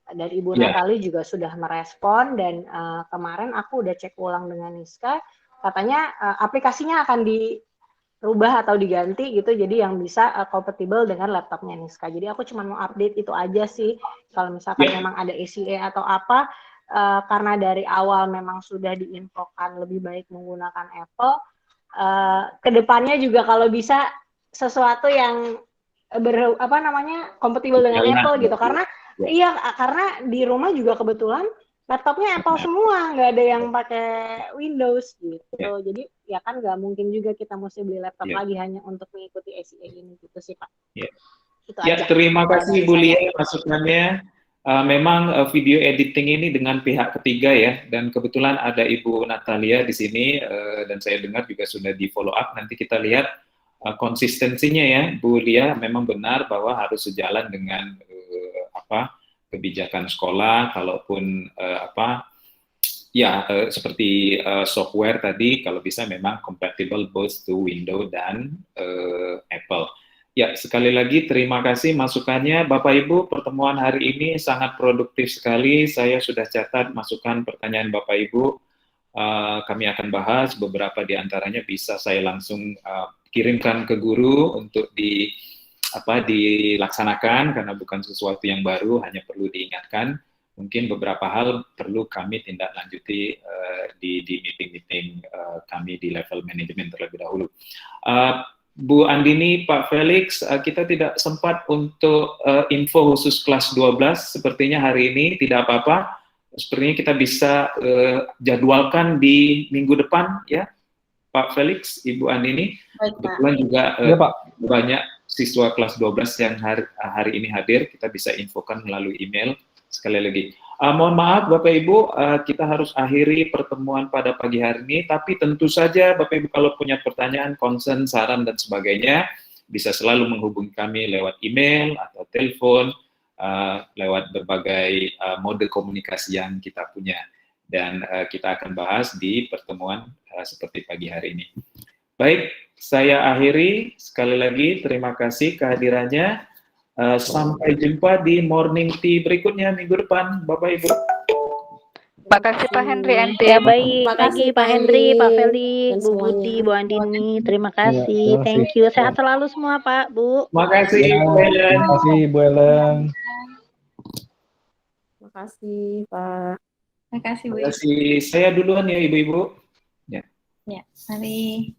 Dan Ibu Natali juga sudah merespon dan kemarin aku udah cek ulang dengan Niska, katanya aplikasinya akan dirubah atau diganti gitu, jadi yang bisa kompatibel dengan laptopnya Niska. Jadi aku cuma mau update itu aja sih, kalau misalkan memang ada ACA atau apa, karena dari awal memang sudah diinfokan lebih baik menggunakan Apple, kedepannya juga kalau bisa sesuatu yang kompatibel dengan Apple gitu, karena karena di rumah juga kebetulan laptopnya Apple semua, nggak ada yang pakai Windows gitu. Jadi ya kan nggak mungkin juga kita mesti beli laptop lagi hanya untuk mengikuti ACA ini gitu sih Pak. Itu aja. Terima kasih Bu Lia masukannya. Memang video editing ini dengan pihak ketiga ya, dan kebetulan ada Ibu Natalia di sini dan saya dengar juga sudah di follow up. Nanti kita lihat konsistensinya ya, Bu Lia memang benar bahwa harus sejalan dengan kebijakan sekolah, kalaupun seperti software tadi, kalau bisa memang compatible both to Windows dan Apple. Ya, sekali lagi terima kasih masukannya Bapak Ibu. Pertemuan hari ini sangat produktif sekali. Saya sudah catat masukan pertanyaan Bapak Ibu. Kami akan bahas beberapa di antaranya bisa saya langsung kirimkan ke guru untuk dilaksanakan karena bukan sesuatu yang baru, hanya perlu diingatkan. Mungkin beberapa hal perlu kami tindak lanjuti di meeting-meeting kami di level manajemen terlebih dahulu. Bu Andini, Pak Felix, kita tidak sempat untuk info khusus kelas 12, sepertinya hari ini tidak apa-apa. Sepertinya kita bisa jadwalkan di minggu depan ya, Pak Felix, Ibu Andini. Kebetulan juga banyak siswa kelas 12 yang hari ini hadir, kita bisa infokan melalui email. Sekali lagi, mohon maaf Bapak Ibu, kita harus akhiri pertemuan pada pagi hari ini, tapi tentu saja Bapak Ibu kalau punya pertanyaan, concern, saran, dan sebagainya, bisa selalu menghubungi kami lewat email atau telepon, lewat berbagai mode komunikasi yang kita punya. Dan kita akan bahas di pertemuan seperti pagi hari ini. Baik, saya akhiri. Sekali lagi, terima kasih kehadirannya. Sampai jumpa di morning tea berikutnya minggu depan, Bapak Ibu. Terima kasih Pak Henry. Ya baik, pagi Pak Henry, Pak Felix, Bu Budi, Bu Andini. Terima kasih, thank you. Sehat selalu semua Pak, Bu. Terima kasih, Bu Ellen. Terima kasih, Bu Ellen. Terima kasih Pak. Terima kasih Bu. Terima kasih. Saya duluan ya Ibu-Ibu. Ya, mari.